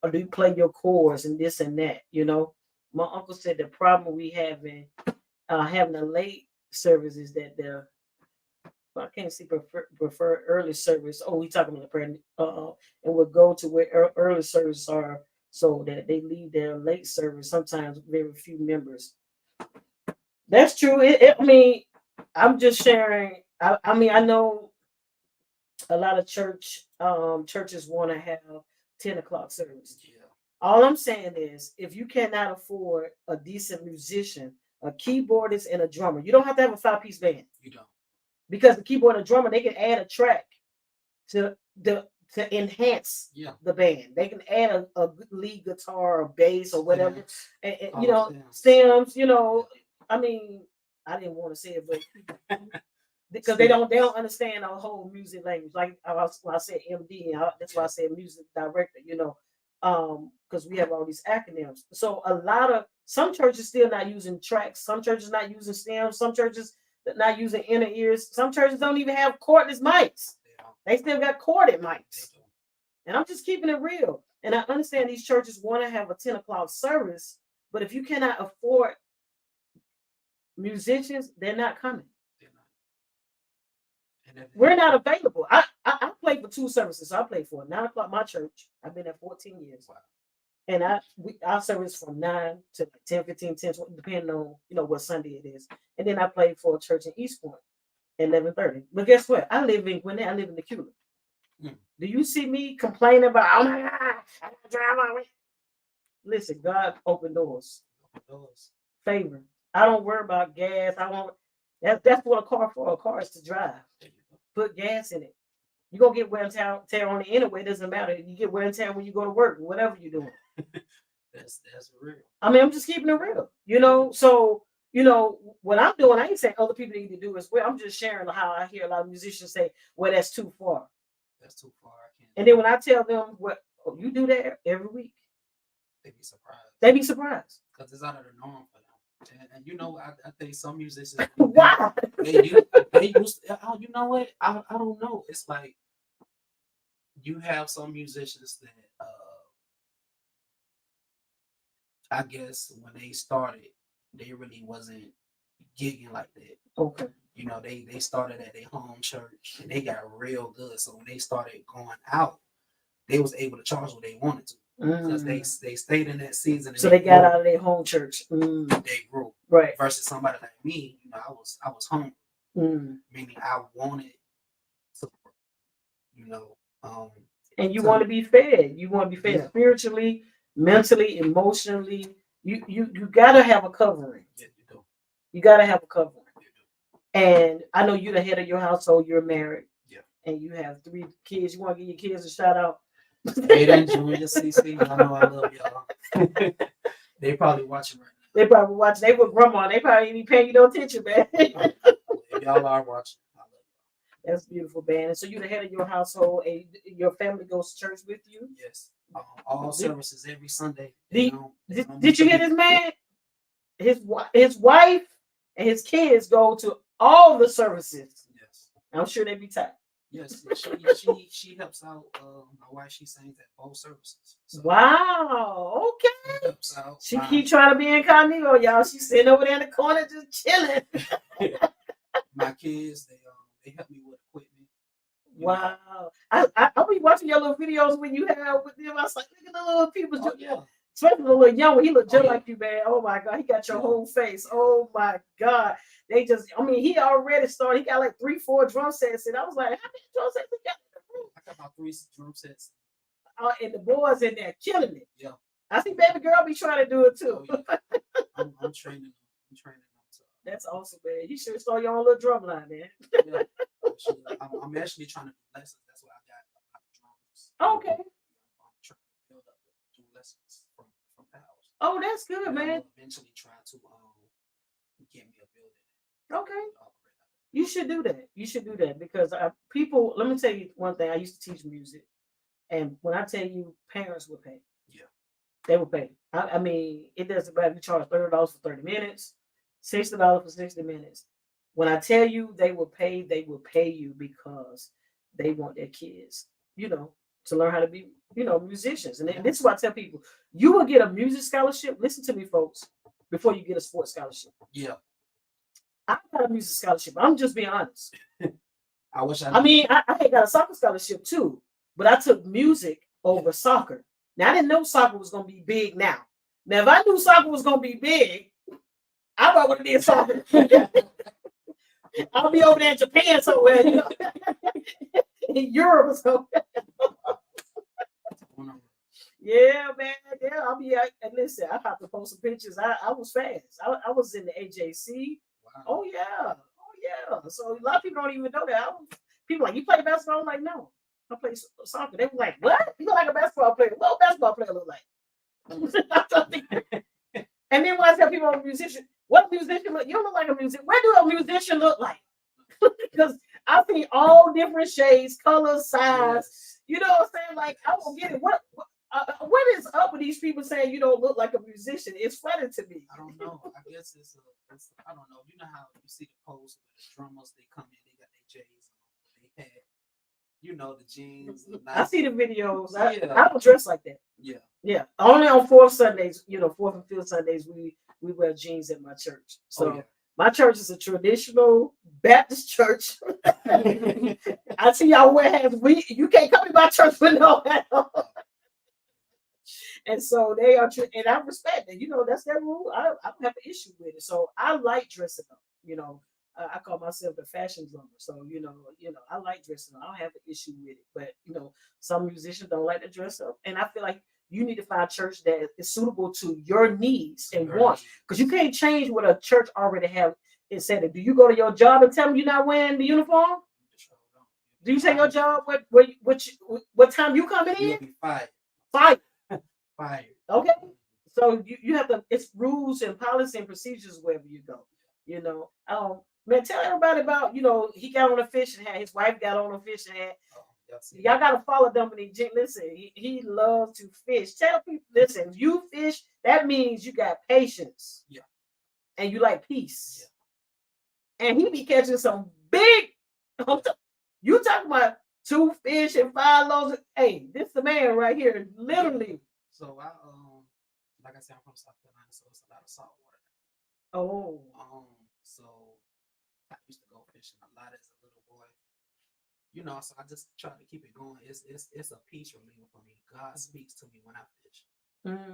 S1: or do you play your chords and this and that. My uncle said the problem we have in having a late service is that I can't see prefer early service. Oh, we talking about the prayer, and we'll go to where early service are, so that they leave their late service. Sometimes very few members. That's true. I mean, I'm just sharing. I mean, I know a lot of churches want to have 10 o'clock service.
S2: yeah,
S1: All I'm saying is, if you cannot afford a decent musician, a keyboardist, and a drummer, you don't have to have a 5-piece band,
S2: you don't,
S1: because the keyboard and the drummer, they can add a track to to enhance
S2: yeah,
S1: the band. They can add a good lead guitar or bass or whatever, and
S2: stems.
S1: stems. I mean, I didn't want to say it, but because they
S2: Stems.
S1: don't understand our whole music language. Like when I said MD, that's why I said music director. Because we have all these acronyms. So some churches still not using tracks. Some churches not using stems. Some churches not using inner ears. Some churches don't even have cordless mics. They still got corded mics. And I'm just keeping it real. And I understand these churches want to have a 10 o'clock service, but if you cannot afford musicians, they're not coming. We're not available. I played for 2 services. So I played for 9 o'clock, my church. I've been there 14 years. Wow. And our service from 9 to like 10, 15, 10, 20, depending on what Sunday it is. And then I played for a church in East Point, 11:30. But guess what? I live in Gwinnett. I live in the Cuba. Do you see me complaining about, oh my God, I gotta drive my way? Listen, God open doors. Favor. I don't worry about gas. That's what a car for. A car is to drive. Put gas in it. You're gonna get wear and tear on it anyway. It doesn't matter. You get wear and tear when you go to work, whatever you're doing.
S2: That's real.
S1: I mean, I'm just keeping it real. So what I'm doing, I ain't saying other people need to do as well. I'm just sharing how I hear a lot of musicians say, well, that's too far.
S2: That's too far. I can't.
S1: And then when I tell them you do that every week,
S2: they be surprised.
S1: They be surprised.
S2: Because it's out of the norm for them. And I think some musicians
S1: wow.
S2: They used you know what? I don't know. It's like you have some musicians that I guess when they started, they really wasn't gigging like that.
S1: Okay.
S2: They started at their home church and they got real good. So when they started going out, they was able to charge what they wanted to. Because they stayed in that season.
S1: So they got out of their home church.
S2: They grew.
S1: Right.
S2: Versus somebody like me, I was home. Meaning I wanted support.
S1: And you want to be fed. You want to be fed spiritually, mentally, emotionally. You gotta have a covering.
S2: Yeah, you do.
S1: You gotta have a covering. And I know you're the head of your household. You're married.
S2: Yeah.
S1: And you have 3 kids. You want to give your kids a shout out?
S2: Aiden, Junior, CC, I know I love y'all. They probably watching right now.
S1: They probably watching. They with grandma. They probably ain't paying you no attention, man.
S2: If y'all are watching, I love y'all.
S1: That's beautiful, man. And so you're the head of your household, and your family goes to church with you?
S2: Yes. All services every Sunday.
S1: Did you hear this, man? His wife and his kids go to all the services.
S2: Yes.
S1: I'm sure they be tired.
S2: Yes, she helps out. My wife, she sings at both services. So
S1: wow. Okay.
S2: She helps out.
S1: She keep trying to be incognito, y'all. She's sitting over there in the corner just chilling.
S2: My kids, they help me with equipment.
S1: Wow. I'll be watching your little videos when you have with them. I was like, look at the little people.
S2: Oh, yeah.
S1: Especially the little young one. He looked just like you, man. Oh my God. He got your whole face. Oh my God. He already started. He got like 3-4 drum sets. And I was like, how many drum sets he got in the room?
S2: I got about 3 drum sets.
S1: And the boys in there killing it.
S2: Yeah.
S1: I see baby girl be trying to do it too.
S2: Oh, yeah. I'm training them. I'm training them to.
S1: That's awesome, man. You should start your own little drum line, man.
S2: Yeah. I'm actually trying to do lessons. That's why I got a lot of drums.
S1: Okay.
S2: I'm trying to build up do lessons from the house.
S1: Oh, that's good,
S2: And I
S1: man.
S2: will eventually try to get me a building.
S1: Okay.
S2: and operate out of
S1: You should do that. You should do that because people. Let me tell you one thing. I used to teach music, and when I tell you, parents will pay.
S2: it. Yeah.
S1: They will pay. I mean, it doesn't matter if you charge $30 for 30 minutes, $60 for 60 minutes. When I tell you they will pay, they will pay you because they want their kids, to learn how to be, musicians. And this is why I tell people, you will get a music scholarship. Listen to me, folks, before you get a sports scholarship.
S2: Yeah.
S1: I got a music scholarship. I'm just being honest.
S2: I wish I.
S1: I mean, I had got a soccer scholarship too, but I took music over soccer. Now, I didn't know soccer was going to be big now. Now, if I knew soccer was going to be big, I probably would have did soccer. I'll be over there in Japan somewhere, in Europe or something. Yeah, man. Yeah, I'll be. And listen, I have to post some pictures. I was fast. I was in the AJC.
S2: Wow.
S1: Oh yeah. So a lot of people don't even know that. People like, you play basketball? I'm like, no. I play soccer. They were like, what? You look like a basketball player. What a basketball player look like? And then when I tell people I'm a musician, what a musician look? You don't look like a musician. Where do a musician look like? Because I see all different shades, colors, size.
S2: Yes.
S1: You know what I'm saying? Like, I don't get it. What is up with these people saying you don't look like a musician? It's funny to me.
S2: I don't know. I guess it's I don't know. You know how you see the post with the drummers, they come in, they got their J's on, they had, the jeans.
S1: I see the videos.
S2: Yeah.
S1: I don't dress like that.
S2: Yeah.
S1: Yeah. Only on fourth Sundays, fourth and fifth Sundays, we wear jeans at my church. So my church is a traditional Baptist church. I see y'all wear hats. You can't come in my church with no hat on. And so they are, and I respect it. That's their rule. I don't have an issue with it. So I like dressing up. I call myself the fashion drummer. So I like dressing up. I don't have an issue with it. But some musicians don't like to dress up, and I feel like you need to find a church that is suitable to your needs and wants, because you can't change what a church already have. It said, do you go to your job and tell them you're not wearing the uniform? Do you say your job what time you coming in?
S2: You'll be fired.
S1: Fired.
S2: Fired.
S1: Okay. So you have to. It's rules and policy and procedures wherever you go. Man, tell everybody about. He got on a fishing hat. His wife got on a fishing hat. Y'all gotta follow Dominque Jinks. Listen, he loves to fish. Tell people, listen, you fish, that means you got patience.
S2: Yeah.
S1: And you like peace. Yeah. And he be catching some big. You talking about 2 fish and 5 loaves? Hey, this the man right here, literally.
S2: So I like I said, I'm from South Carolina, so it's a lot of salt water.
S1: Oh.
S2: So I used to go fishing a lot as a little boy. So I just try to keep it going. It's a peace reliever for me. God speaks to me when I fish.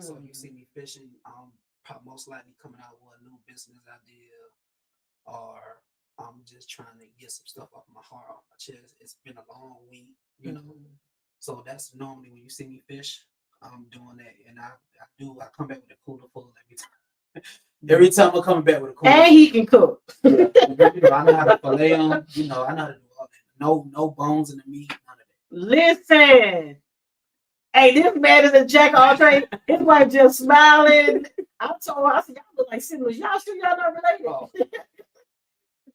S2: So you see me fishing, probably most likely coming out with a new business idea, or I'm just trying to get some stuff off my heart, off my chest. It's been a long week, So that's normally when you see me fish, I'm doing that, and I come back with a cooler full every time. Every time I'm coming back with a cooler.
S1: And he can cook.
S2: I know how to fillet them. I know how to do all that. No bones in the meat. None of that.
S1: Listen. Hey, this man is a jack all trade. His wife just smiling. I told her, I said, y'all look like siblings. Y'all sure y'all not related? Oh.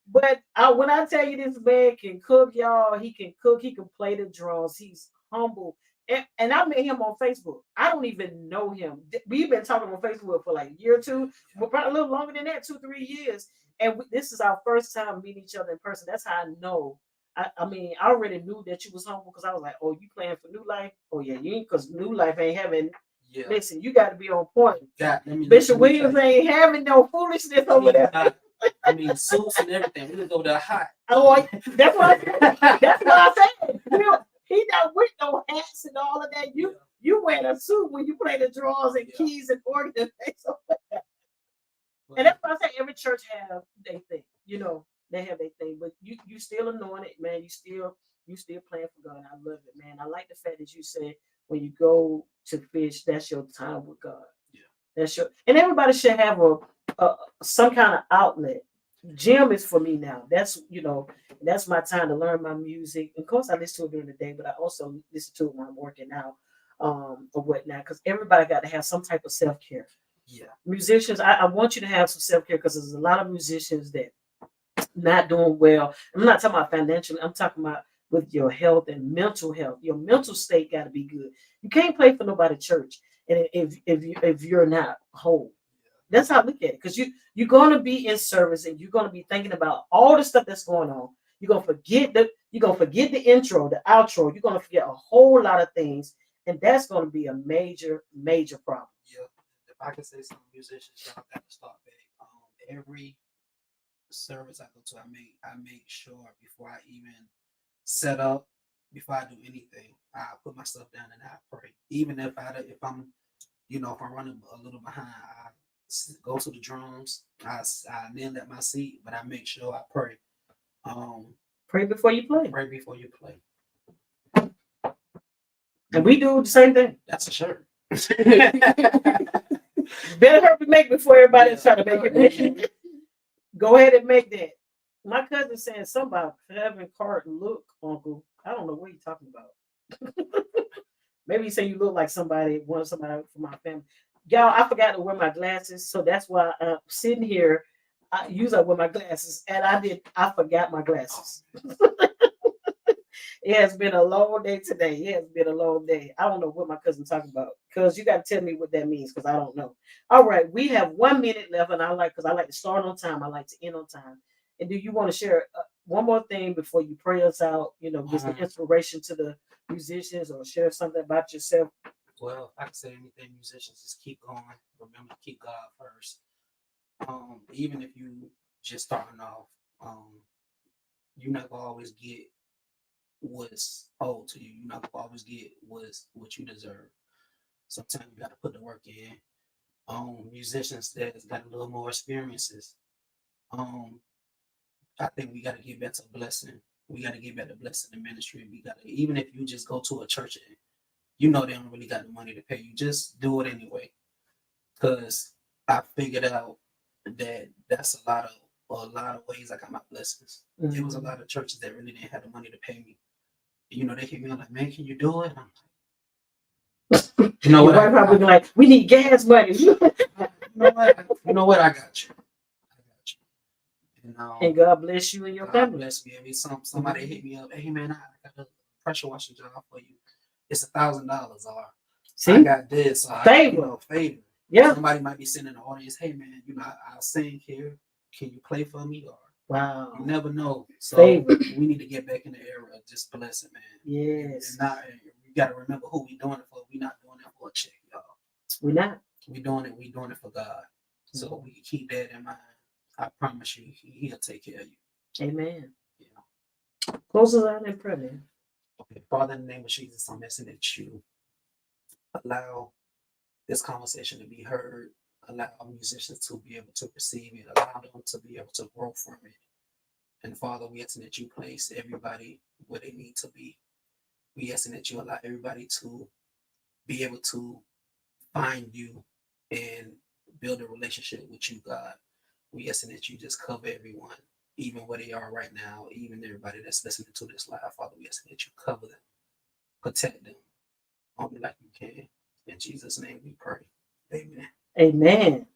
S1: But when I tell you this man can cook, y'all, he can cook. He can play the drums. He's humble. And I met him on Facebook. I don't even know him. We've been talking on Facebook for like a year or two, but probably a little longer than that, 2-3 years. And this is our first time meeting each other in person. That's how I know. I mean, I already knew that you was humble because I was like, oh, you playing for New Life? Oh, yeah, you ain't, because New Life ain't having. Yeah. Listen, you got to be on point. Bishop Williams ain't having no foolishness over there.
S2: I mean, suits and everything. We was over there hot.
S1: Oh, that's what I said. He not with no hats and all of that. You wear a suit when you play the drums and keys and organ and things like that. And that's why I say every church have their thing. They have their thing. But you still anointed, man. You still playing for God. I love it, man. I like the fact that you said when you go to fish, that's your time with God.
S2: Yeah.
S1: That's your, and everybody should have a some kind of outlet. Gym is for me now. That's, that's my time to learn my music. Of course, I listen to it during the day, but I also listen to it when I'm working out, or whatnot. Because everybody got to have some type of self care.
S2: Yeah.
S1: Musicians, I want you to have some self care because there's a lot of musicians that not doing well. I'm not talking about financially. I'm talking about with your health and mental health. Your mental state got to be good. You can't play for nobody church, and if you're not whole. That's how I look at it. Because you're gonna be in service and you're gonna be thinking about all the stuff that's going on. You're gonna forget the intro, the outro. You're gonna forget a whole lot of things, and that's gonna be a major, major problem.
S2: Yeah. If I could say some musicians, y'all got to start back. Every service I go to, I make sure before I even set up, before I do anything, I put my stuff down and I pray. Even if I'm if I'm running a little behind, I go to the drums. I kneel at my seat, but I make sure I pray.
S1: Pray before you play,
S2: Pray before you play.
S1: and we do the same thing.
S2: That's a shirt.
S1: Better hurry make before everybody's trying to make it. Go ahead and make that. My cousin saying something about having Carton look, Uncle. I don't know what you're talking about. Maybe you say you look like somebody from my family. Y'all, I forgot to wear my glasses, so that's why I'm sitting here. I usually wear my glasses, and I forgot my glasses. It has been a long day today. It has been a long day. I don't know what my cousin talking about because you got to tell me what that means because I don't know. All right, we have 1 minute left, and I like to start on time. I like to end on time. And do you want to share one more thing before you pray us out? Give some inspiration to the musicians or share something about yourself.
S2: Well, if I can say anything, musicians, just keep going. Remember to keep God first. Even if you just starting off, you're not gonna always get what's owed to you. You're not gonna always get what you deserve. Sometimes you got to put the work in. Musicians that's got a little more experiences. I think we got to get back to blessing. We got to get back to blessing the ministry. We got to, even if you just go to a church and they don't really got the money to pay you, just do it anyway. Because I figured out that that's a lot of ways I got my blessings.
S1: Mm-hmm.
S2: There was a lot of churches that really didn't have the money to pay me. They hit me up like, man, can you do it? And I'm like,
S1: Your wife probably be like, we need gas money.
S2: You know what? I got you.
S1: And God bless you and your family.
S2: God bless me. I mean, somebody hit me up. Hey man, I got a pressure washing job for you. It's $1,000. Or I got this. Favor. Yeah. Somebody might be sitting in the audience. Hey man, I'll sing here. Can you play for me? Or
S1: wow.
S2: You never know. So we need to get back in the era of just blessing, man.
S1: Yes.
S2: And we got to remember who we doing it for. We not doing it for a check, y'all.
S1: We're not.
S2: We doing it for God. So we keep that in mind. I promise you, He'll take care of you.
S1: Amen. Yeah. Close us out in prayer, man.
S2: Okay, Father, in the name of Jesus, I'm asking that you allow this conversation to be heard, allow musicians to be able to receive it, allow them to be able to grow from it. And Father, we asking that you place everybody where they need to be. We asking that you allow everybody to be able to find you and build a relationship with you, God. We asking that you just cover everyone, even where they are right now, even everybody that's listening to this live. Father, we asking that you cover them, protect them, only like you can. In Jesus' name we pray. Amen.
S1: Amen.